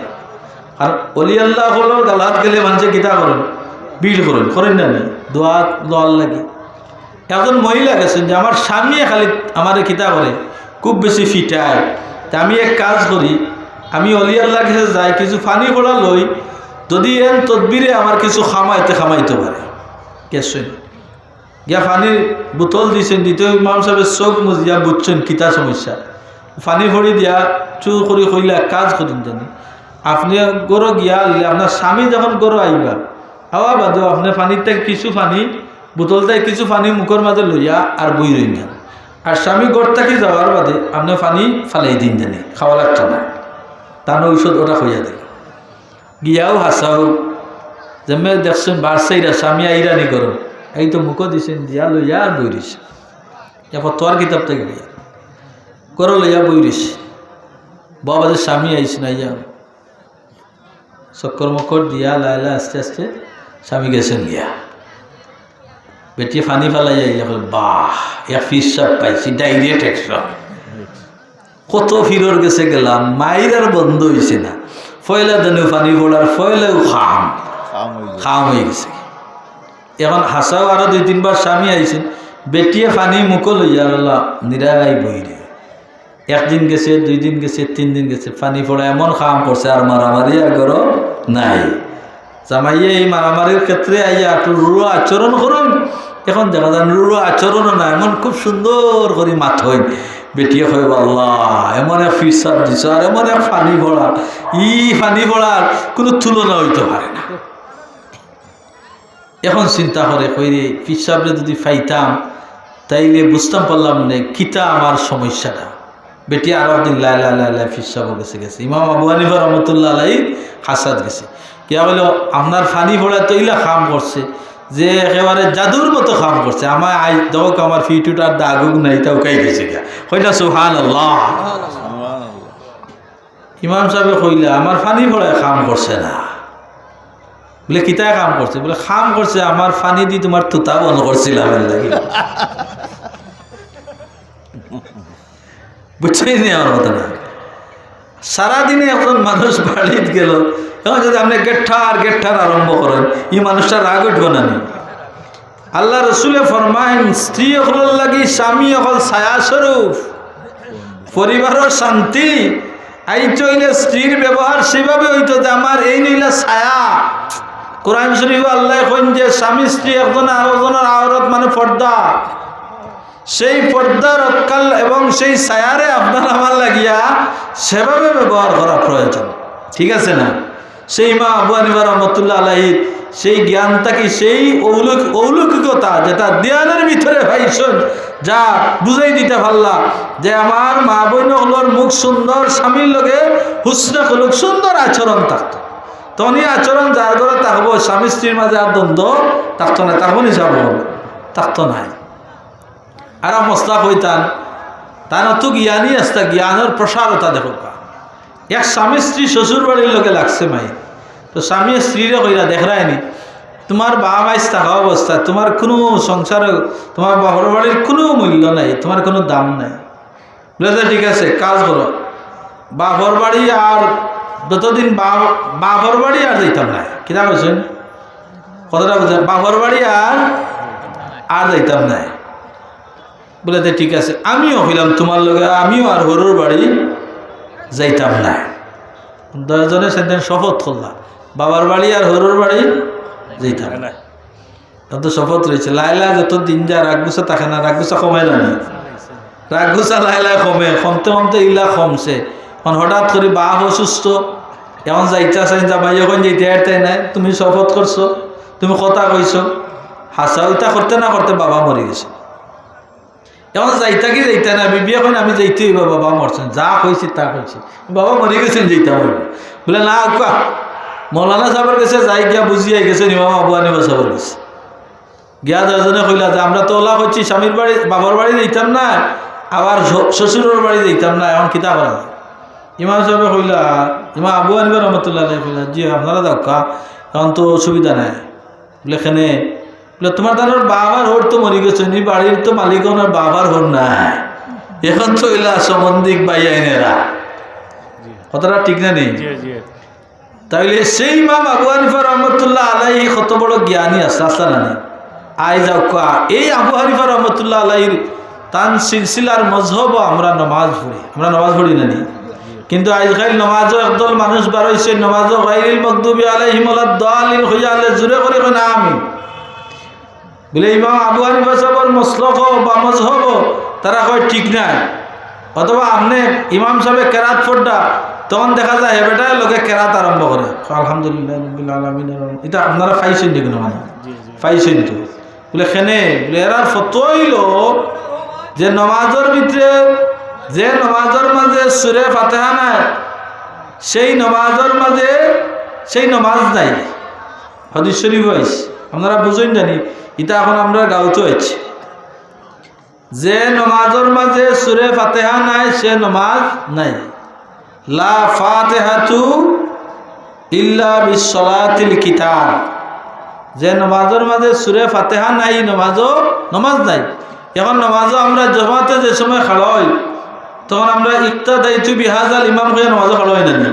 আর অলি আল্লাহ হল গালাত গেলে মানুষে গীতা করেন বীর করেন না নি দোয়া দোয়াল লাগে। একজন মহিলা গেছেন যে আমার স্বামী খালি আমার গীতা করে খুব বেশি ফিটায়, তা আমি এক কাজ করি আমি অলি আল্লাহ কাছে যাই কিছু পানি পড়া লই, যদি এন তদবিরে আমার কিছু খামাইতে পারে। গেছেন গিয়া পানির বোতল দিয়েছেন, দ্বিতীয় ইমাম সাহেবের চোখ মুজিয়া বুঝছেন কিতা সমস্যা। পানি ভরি দিয়া চুর করে কইলা কাজ করিন জানি আপনি গরো গিয়া আপনার স্বামী যখন গরো আইবা আওয়া বাদেও আপনার পানির থেকে কিছু পানি বোতলটায় কিছু পানি মুখের মাঝে লইয়া আর বই রইন যান। আর স্বামী গড় থাকি যাওয়ার বাদে আপনি পানি ফালাই দিন জানি খাওয়া লাগতো না। তার ঔষধ ওটা হইয়া দিল গিয়াও হাসাও যেমন দেখছেন বাড়ছাইরা স্বামী আইরানি করো এই তো মুখও দিছেন দিয়া লইয়া আর বই রইছে। এরপর তোর কিতাব থেকে গিয়া করো লইয়া বই রইছে। বাবাদের স্বামী আইসি না ইয়া চক্কর মক্কর দিয়া লাইলা আস্তে আস্তে স্বামী গেছেন গিয়া বেটিয়ে ফানি ফেলাই আইলা বলে বাহ ইয়া ফিস সব পাইছি ডাইরেক্ট একশন। কত ফিরর গেছে গেলাম মায়ের আর বন্ধ হয়েছে না। ফয়লা দেন পানি পড়ার ফয়লাও খাম হয়ে গেছে। এখন হাসাও আরো 2-3 বার স্বামী আইছেন বেটিয়ে ফানি মুখো লইয়া নিরাই বইরে। একদিন গেছে 2 দিন গেছে 3 দিন গেছে পানি পড়া এমন খাম করছে আর মারামারি আর গরো নাই। জামাইয়ে এই মারামারির ক্ষেত্রে আইয়া একটু রুড়ো আচরণ করুন। এখন দেখা যান রুড়ো আচরণও না এমন খুব সুন্দর করে মাথই বেটিয়ে হয়ে আল্লাহ এমন এক ফিসাব দিছ আর এমন এক পানি ভরা পানি ভরার কোনো তুলনা হইতে পারে না। এখন চিন্তা করে কইরে ফিসাবরে যদি পাইতাম তাইলে বুঝতাম পারলাম না কিতা আমার সমস্যাটা। বেটি আর একদিন লাই ফিসাব গেছে। ইমাম আবু হানিফা রহমতুল্লাহ আলাইহি হাসাদ গেছে কিয়া বলল আপনার ফানি ভরা তো ইলা খাম করছে যে একেবারে জাদুর মতো খাম করছে। আমার আই দোক আমার ফিটুটার দাগুক নাই তাও কাই গেছে গা কইলা সুবহানাল্লাহ। ইমাম সাহেব কইলা আমার ফানি ভরা খাম করছে না। বলে কিতায় কাম করছে? বলে খাম করছে আমার ফানি দি তোমার তুতা বন্ধ করছিলাম লাগে। বুঝছেই নি আমার মতো না। সারাদিনে একজন মানুষ বাড়িতে গেল এখন যদি আপনি গেট্টার আরম্ভ করেন এই মানুষটা রাগ উঠবে না। আল্লাহ রসুলে ফরমাইন স্ত্রী হল লাগি স্বামী হল ছায়া স্বরূপ পরিবারের শান্তি। আই চইলে স্ত্রীর ব্যবহার সেভাবে হইতো যে আমার এই নইলে ছায়া। কোরআন শরীফ আল্লাহ কইন যে স্বামী স্ত্রী একজন আরেকজনের আওরত মানে পর্দা। সেই পর্দার অকাল এবং সেই ছায়ারে আপনার আমার লাগিয়া সেভাবে ব্যবহার করা প্রয়োজন। ঠিক আছে না? সেই মা আবু হানিফা রহমতুল্লাহ আলাইহি সেই জ্ঞানটাকে সেই অলৌকিকতা যেটা ধ্যানের ভিতরে ভাইসন যা বুঝাই দিতে পারলা যে আমার মা বোন হলোর মুখ সুন্দর স্বামীর লগে হুসনে খুলুক সুন্দর আচরণ থাকতো। তখনই আচরণ যার ঘরে থাকবো স্বামী স্ত্রীর মাঝে আর দ্বন্দ্ব থাকতো না। তখনই যাব থাকতো নাই। আর মস্তা হইতান তার তো জ্ঞানই আসতা জ্ঞানের প্রসারতা দেখো। এক স্বামী স্ত্রী শ্বশুর বাড়ির লোকে লাগছে মাই তো স্বামী স্ত্রীরে কইরা দেখ রায়নি তোমার বাবা মাইস থাকা অবস্থা তোমার কোনো সংসারে তোমার বাবার বাড়ির কোনো মূল্য নাই, তোমার কোনো দাম নাই। বুঝলে ঠিক আছে, কাজ করো, বাপর বাড়ি আর যতদিন বাপর বাড়ি আর যাইতাম না। কিনা বলছেন কথাটা বুঝলেন? বাপর বাড়ি আর যাইতাম না। বলে ঠিক আছে, আমিও হইলাম তোমার লগে, আমিও আর হরুর বাড়ি যাইতাম না। 10 জনে সেদিন শপথ করলাম বাবার বাড়ি আর হরুর বাড়ি যাইতাম না। তো শপথ রয়েছে। লাইলা যত দিন যা রাগগুছা থাকে না, রাগগুছা কমে না, রাগগুছা লাইলাই কমে, কমতে কমতে ইলা কমছে। এখন হঠাৎ করে বাপ অসুস্থ, এখন যাইতে চাই যাবাই, এখন যেতে এরতাই নাই। তুমি শপথ করছো, তুমি কথা কইছো, হাসা উইতা করতে না করতে বাবা মরে গেছে। এখন যাইতা কি যাইতা না, বিবি এখন আমি যাইতে হইব, বাবা মরছেন, যা কইছি তা কইছি, বাবা মরে গেছেন, যেইটা হইব। বলে না কা মৌলানা সাহেবের কাছে যাই গিয়া বুঝিয়ে গেছে, ইমাম আবু হানিফা সাহেবের কাছে গিয়া 10 জনে কইলা যে আমরা তো ওলা করছি স্বামীর বাড়ি বাবার বাড়ি যাইতাম না, আবার শ্বশুরের বাড়ি যাইতাম না, এখন কিতা করা? ইমাম সাহেবে কইলা, ইমাম আবু হানিফা রহমতুল্লাহ কইলা, জি আপনারা যাও কা, এখন তো অসুবিধা নাই। বলে এখানে বলে তোমার তার বাবার হোর তো মরে গেছে, নি বাড়ির তো মালিক ওনার বাবার হোর নাই, এখন তো এলা সম্বন্ধিক বাইয়াইনেরা। কথাটা ঠিক না নেই? তাইলে সেই ইমাম আবু হানিফা রহমতুল্লাহ আলাইহি কত বড় জ্ঞানী আছে, আসলা না? আই যাও কা এই আবু হানিফা রহমতুল্লাহ আলাইহির তান সিলসিলার মজহব আমরা নামাজ পড়ি, আমরা নামাজ পড়ি না নি? কিন্তু আজকাল নামাজও একদল মানুষ বার হইছে, নামাজও গায়রিল মাগদুবি আলাইহিম ওয়ালাদ-দালিন হইয়া আলে জুরে করে কই না আমিন। বলে ইমাম আবু হানিফা সাহেবের মসলক বা মজহব তারা কয় ঠিক নাই। অথবা আপনি ইমাম সাহেব কেরাত পড়া, তখন দেখা যায় হেবেটায় লোকে কেরাত আরম্ভ করে, আলহামদুলিল্লাহ রাব্বিল আলামিন। এটা আপনারা পাইছেন দেখুন, মানে পাইছেন তো? বলে খেনে বলে এরা ফতোয়া হইল যে নমাজের ভিতরে যে নমাজের মাঝে সূরা ফাতিহা নাই, সেই নমাজের মাঝে সেই নমাজ নাই। হাদিস শরীফ হইছে, আপনারা বুঝেন জানি, এটা এখন আমরা গাঁওতে হয়েছি। যে নমাজের মাঝে সূরা ফাতিহা নাই, সে নমাজ নাই। লা ফাতিহাতু ইল্লা বিসসালাতিল কিতাব। যে নমাজের মাঝে সূরা ফাতিহা নাই, নমাজ নাই। এখন নমাজও আমরা জমাতে যে সময় খাড়া হই, তখন আমরা ইক্তাদাইতু বিহাজাল ইমাম হয়ে নমাজও খাড়া হয় না।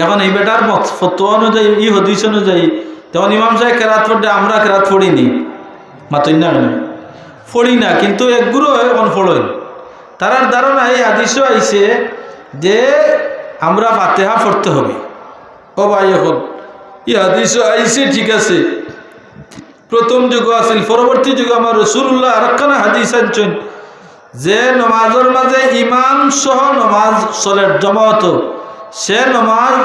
এখন এই বেটার ফতোয়া অনুযায়ী, ই হাদিস অনুযায়ী, তখন ইমাম সাহেব কেরাত পড়ে, আমরা কেরাত পড়িনি, মাতই না পড়ি না, কিন্তু একগুলো এখন পড়ই। তারার ধারণা এই হাদিসও আইছে যে আমরা ফাতিহা পড়তে হবে। ও ভাই, এখন এই হাদিসও আইছে, ঠিক আছে, প্রথম যুগ আছিল, পরবর্তী যুগে আমার রাসূলুল্লাহ আরেকখানা হাদিস আনছেন যে নমাজের মাঝে ইমাম সহ নমাজ চলে জমাত, সে নমাজ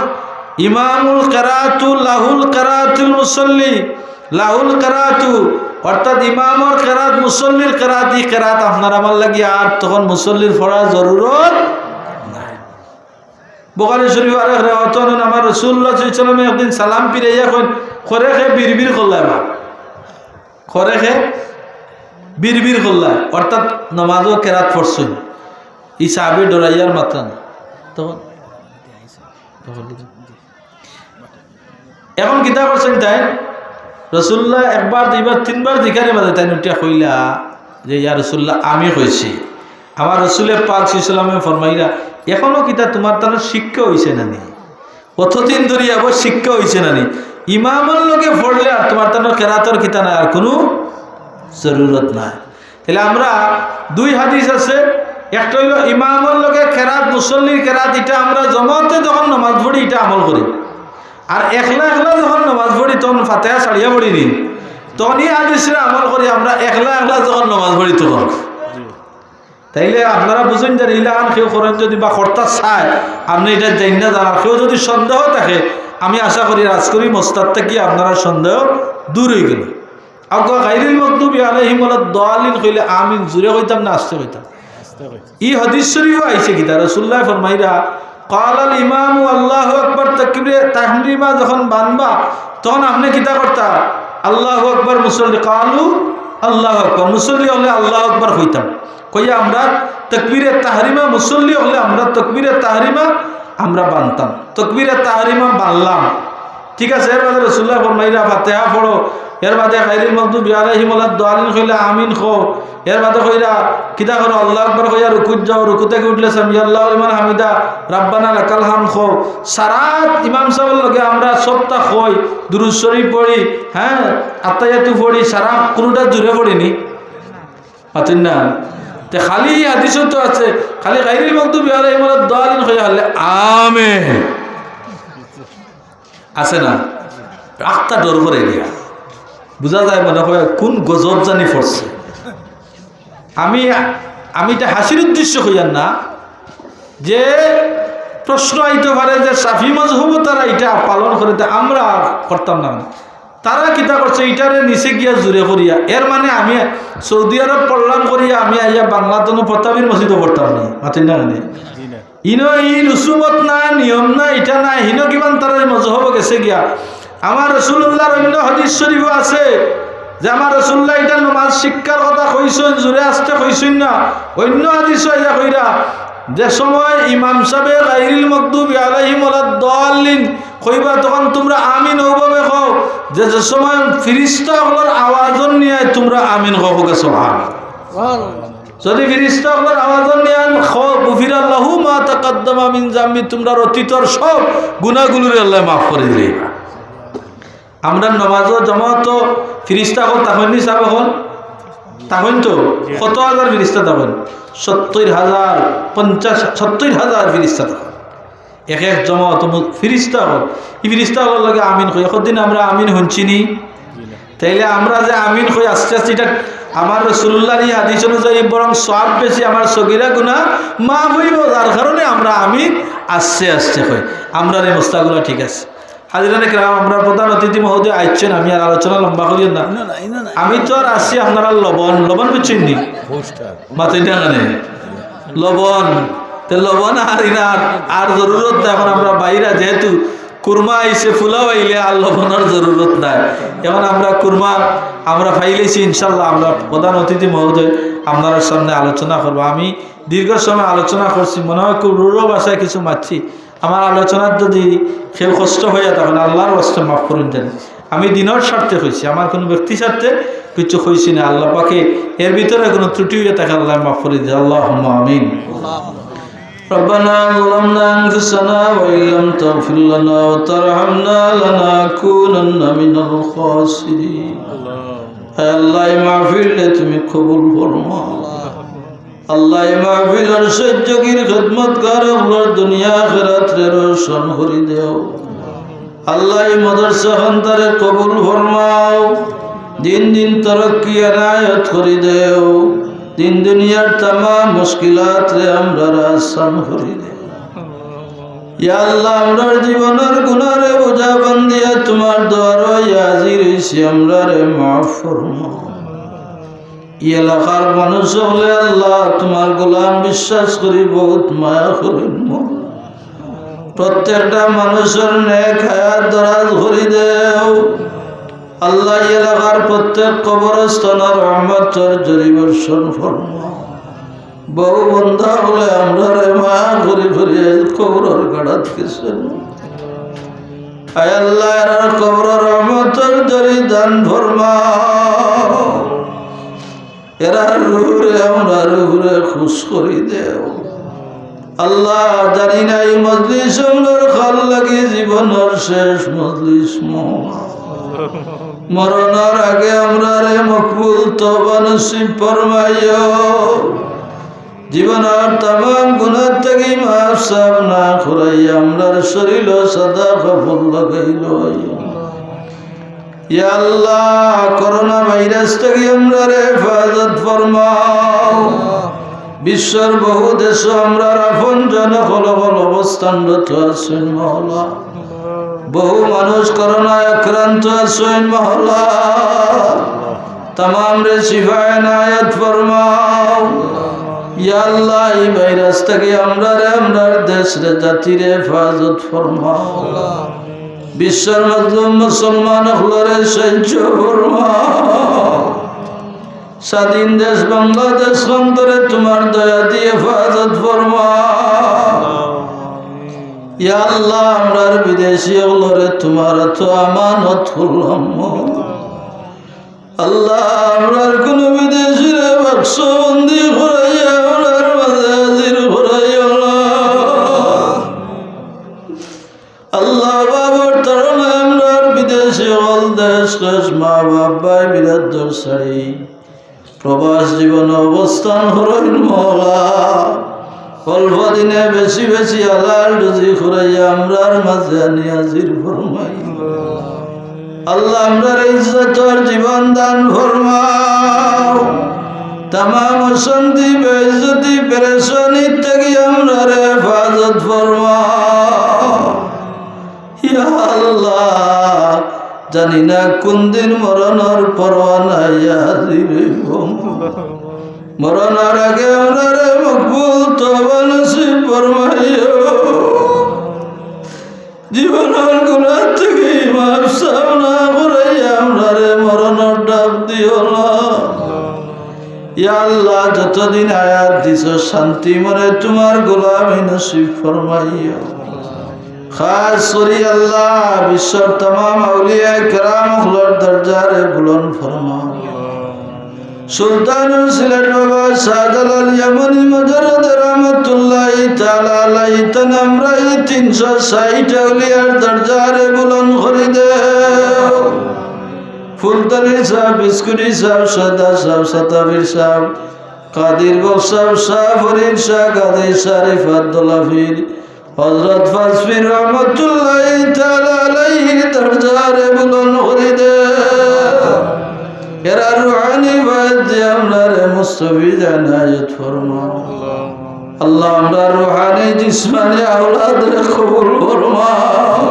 ইমামুল কেরাতু লাহুল কেরাতুল মুসল্লি, লাহুল কেরাতু অর্থাৎ ইমামর কেরাত মুসল্লির কেরাত, ই কেরাত আপনার আমার লাগি আর তখন মুসল্লির পড়া জরুরত নাই। বুখারী শরীফ আর রিওয়ায়াত আমার রাসূলুল্লাহ সাল্লাল্লাহু আলাইহি ওয়াসাল্লাম একদিন সালাম ফিরাইয়া করে খে বিড়বিড় করলা, করে খে বিড়বিড় করলা, অর্থাৎ নামাজও কেরাত পড়ছেন। ই সাহাবী ডরাইয়ার মাত্রা না তখন। এখন কিতা করছেন তাই রাসূলুল্লাহ একবার দুইবার তিনবার জিকারে বাজে, তাই উঠিয়া কইলা যে ইয়া রাসূলুল্লাহ আমি কইছি। আমার রাসূলে পাক সাল্লাল্লাহু আলাইহি ওয়াসাল্লামে ফরমাইলা, এখনো কিতা তোমার তার শিক্ষা হইছে না নি? কতদিন ধরে আবার শিক্ষা হইছে না নি? ইমামের লোকে পড়লে আর তোমার তার কেরাতর কিতা নাই, আর কোনো জরুরত নাই। তাহলে আমরা দুই হাদিস আছে, একটা হইল ইমামের লোকে কেরাত মুসল্লির কেরাত, এটা আমরা জমাতে যখন নামাজ পড়ি এটা আমল করি। আর একলা একলা যখন নামাজ পড়ি তখন ফাতিহা ছাড়িয়া পড়ি নি, তখন এই হাদিসে আমল করি। আমরা একলা একলা যখন নামাজ পড়ি তখন। তাইলে আপনারা বুঝেন যে ইলাহান কেউ করেন যদি বা কর্তা চায়, আপনি এটা জানি না জানার, কেউ যদি সন্দেহ থাকে, আমি আশা করি রাজকরি মোস্তাদ থেকে আপনারা সন্দেহ দূর হয়ে গেল। আর গায়রিল মাগদুবি আলাইহিম ওয়ালাদ-দালিন কইলে আমিন জুরে কইতাম না আস্তে কইতাম? ই হাদিস শরীফ আইছে কিতা রাসূলুল্লাহ ফরমাইরা কালাল ইমামু আল্লাহু আকবার তাকবীরে তাহরিমা যখন বানবা, তখন আপনি কিতা করতা? আল্লাহু আকবার মুসল্লি কালু আল্লাহু আকবার, মুসল্লি হলে আল্লাহু আকবার কইতাম। কইয়া আমরা তাকবীরে তাহরিমা, মুসল্লি হলে আমরা তাকবীরে তাহরিমা আমরা বানতাম। তাকবীরে তাহরিমা বানলাম, ঠিক আছে। এর বাদে রাসূলুল্লাহ ফরমাইরা ফাতিহা পড়ো, এর বাদে গায়রিল মাগদুবি আলাইহিম ওয়ালাদ-দালিন কইলা আমিন খো, এর বাদে কইরা কিতা করো আল্লাহু আকবার কইরা রুকুত যাও, রুকু থেকে উঠলে সামিআল্লাহু লিমান হামিদা রাব্বানা লাকাল হামদ খো। সারাত ইমাম সাহেবের লগে আমরা সবটা কই, দুরূদ শরীফ পড়ি, হ্যাঁ আত্তাহিয়াতু পড়ি, সারা কোনটা জুড়ে পড়িনি পাতেন না। তে খালি হাদিসও তো আছে, খালি গায়রিল মাগদুবি আলাইহিম ওয়ালাদ-দালিন কইয়া হলে আমিন আছে না, আত্মা ডর করে গিয়া বুঝা যায় মনে হয় কোন গজব জানি পড়ছে। আমি এটা হাসির উদ্দেশ্য হইয়ার না, যে প্রশ্ন আইতে পারে যে শাফি মাযহাব তারা এটা পালন করে, আমরা করতাম না, তারা কিতা করছে এটারে নিচে গিয়া জুড়ে করিয়া। এর মানে আমি সৌদি আরব পড়লাম করিয়া আমি আইয়া বাংলাদেশ পতাবির মসজিদও পড়তাম নি মাতিন না মানে ইনো ই রুসুমত না নিয়ম না এটা না হিনো কিমান তারা মযহাব গেছে গিয়া। আমার রাসূলুল্লাহর অন্য হাদিস শরীফও আছে যে আমার রাসূলুল্লাহ এটা নামাজ শিক্ষার কথা কইছেন, জোরে আসতে কইছেন না। অন্য হাদিসও ইয়া কইরা যে সময় ইমাম সাহেব গায়রিল মাগদুবি আলাইহিম ওয়ালাদ-দালিন কইবা তখন তোমরা আমিন ওভাবে কও যে সময় ফেরেশতাগুলোর আওয়াজ নিয়ে তোমরা আমিন কও গে সুবহানাল্লাহ। যদি ফেরেশতাগুলোর আওয়াজ নিয়ে কও গুফিরাল্লাহু মা তাকাদ্দামা মিন জামবি, তোমরা অতীতর সব গুনাহগুলোরে আল্লাহ মাফ করে দিবে। আমরা নামাজও জামাত ফেরেশতা হল তখন নি সাহেব হল তখন তো কত হাজার ফেরেশতা তখন 70,000 70,000 ফেরেশতা তখন এক এক জমাত ফেরেশতা হল। এই ফেরেশতা হল লাগে আমিন কই একদিন আমরা আমিন হনছিনি, তাইলে আমরা যে আমিন কই আস্তে আস্তে এটা আমার রাসূলুল্লাহর এই হাদিস অনুযায়ী বরং সওয়াব বেশি, আমার সগীরা গুনাহ মাফ হইব, যার কারণে আমরা আমিন আস্তে আস্তে কই। আমরা এই মস্তাগুলো ঠিক আছে। হাজিরানে কেরাম, আমরা প্রধান অতিথি মহোদয় আইছেন, আমি আর আলোচনা লম্বা করিও না। আমি তো আর আসছি আপনারা লবণ বুঝছেন নি মাথায় ডাঙানে লবণ, তো লবণ আর ইনার আর জরুরত নাই। এখন আমরা বাইরা যেহেতু কুরমা আইসে ফুলাও আইলে আর লবণের জরুরত নাই। এখন আমরা কুরমা আমরা ফাইলেছি ইনশাল্লাহ। আমরা প্রধান অতিথি মহোদয় আপনার সামনে আলোচনা করবো। আমি দীর্ঘ সময় আলোচনা করছি, মনে হয় খুব রূঢ় ভাষায় কিছু মারছি। আমার আলোচনার যদি কেউ কষ্ট হইয়া তখন আল্লাহর কষ্ট মাফ করুন জানি। আমি দিনের স্বার্থে হয়েছি, আমার কোনো ব্যক্তি স্বার্থে কিছু হয়েছি না। আল্লাহ পাকে এর ভিতরে কোনো ত্রুটি হইয়া থাকে আল্লাহ মাফ করে দিয়ে। আল্লাহুম্মা আমিন। ربنا ظلمنا أنفسنا وإن لم تغفر لنا وترحمنا لنكونن من الخاسرين। আল্লাহ মাহফিলে তুমি কবুল ফরমাও। আল্লাহ মাহফিলের সহ্যগীর খিদমতগার আল্লাহর দুনিয়া আখিরাতে রোশন করে দাও। আল্লাহ মাদ্রাসা খানদারে কবুল ফরমাও, দিন দিন তরক্কি এনায়েত করে দাও। দিন দুনিয়ার तमाम মুশকিলাত রে আমরা আসান করে দাও। ইয়া আল্লাহ আমরার জীবনের গুনাহে বোঝা বান্দিয়া তোমার দরবারে হাজির হইছি, আমরারে মাফ ফরমাও। এই এলাকার মানুষ হলে আল্লাহ তোমার গোলাম বিশ্বাস করি বহুত মায়া করেন। প্রত্যেকটা মানুষের নেক হায়াত দরাজ করে দেও। আল্লাহ এলাকার প্রত্যেক কবরস্থানের রহমতের জরি বর্ষণ ফরমাও। বহু বন্ধা হলে আমরা রে মায়া করে করে কবরের গাড়াত গেছেন। আয় আল্লাহ এর কবরের রহমতের জরি দান ফরমাও। এরা রুহুরে আমরা রুহুরে খুশ করে দেও। আল্লাহ জানি না এই মজলিস আমরার খাল লাগে জীবনের শেষ মজলিস মরণের আগে আমরা রে মকবুল তওবা নসিব ফরমাইও। জীবনের तमाम গুনাহ থেকে মাফ সাফ না করাই আমরার শরীর সদা কবুল লাগাইলো। ইয়া আল্লাহ করোনা ভাইরাস থেকে আমরা হেফাজত ফরমাও। বিশ্বের বহু দেশ আমরা আপন জন হলবল অবস্থানরত আছেন মওলা। বহু মানুষ করোনায় আক্রান্ত আছেন মওলা। तमाम রে শিফা এনায়েত ফরমাও। ইয়া আল্লাহ এই ভাইরাস থেকে আমরা আমরার দেশ রে জাতির হেফাজত ফরমাও। বিশ্বের মজলুম মুসলমান হলরে সাহায্য ফরমাও। স্বাধীন দেশ বাংলাদেশ অন্তরে তোমার দয়া দিয়ে হেফাজত ফরমাও। ইয়া আল্লাহ আমরার বিদেশি হলরে তোমার তো আমানত করলাম আল্লাহ আমরার কোন বিদেশিরে বাক্সবন্দি ঘুরাইয়া আমরার মাঝে হাজির ঘুরাইয়া আল্লাহ বাবার তারণে আমরার বিদেশি হল দেশ দেশ মা বাবাই বিরাট দর্শাই প্রবাস জীবন অবস্থান হরইন মহলা অল্প দিনে বেশি বেশি আলাল রুজি ঘুরাইয়া আমরার মাঝে আনি হাজির ফরমাই আল্লাহ আমরার ইজ্জতর জীবন দান ফরমাও तमाम অশান্তি বেইজ্জতি পেরেশানি থেকে আমরার হেফাজত ফরমাও ইয়া আল্লাহ জানি না কোন দিন মরণের পরোয়া নাই হাজির হইব মরণের আগে আমরারে মকবুল তওবা নসিব ফরমাইও জীবনের গুনাহ থেকে মাফ সামনা করাইয়া আমরারে মরণের ডাক দিও না ইয়া আল্লাহ যতদিন আয়াত দিছ শান্তি মনে তোমার গোলামি নসিব ফরমাইও খাস করি আল্লাহ বিশ্বর तमाम আউলিয়া کرام হলর দরজারে বুলন্দ ফরমাও সুলতানুল সিলেট বাবা শাহজালাল ইয়ামানি মুজাররদ রহমাতুল্লাহি তাআলা আলাইহি তানামরাই 360 আউলিয়ার দরজারে বুলন্দ করে দাও ফুলতলি সাহেব বিস্কুটি সাহেব সদা সাহেব সাতাবির সাহেব কাদির বক্স সাহেব শাহ ফরিদ শাহ কাদির শরীফ আব্দুল্লাহ ফির হযরত ফাসফি রহমাতুল্লাহি তাআলা আলাইহি দরজারে বুলন্দ করে দাও এরা রুহানি বাদ আমরারে মুস্তাফিজ আনায়াত ফরমাও আল্লাহ আমরা রুহানি জিসমানি আওলাদ রে কবুল ফরমাও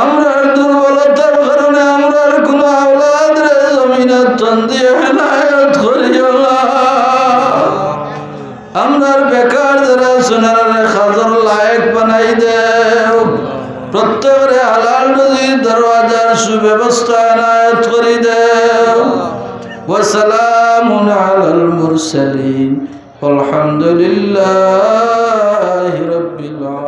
আমরার দুর্বলতার কারণে আমরার কোন আওলাদ রে জমিনের টান দিয়ে হেনায়াত করিও না আমরার বেকার যারা সোনার খাজর লায়েক বানাই দেও প্রত্যেকের হালাল রুজির দরওয়াজার সুব্যবস্থা এনায়েত করে দেও ওয়া সালামুন আলাল মুরসালিন আলহামদুলিল্লাহি রাব্বিল আলামিন।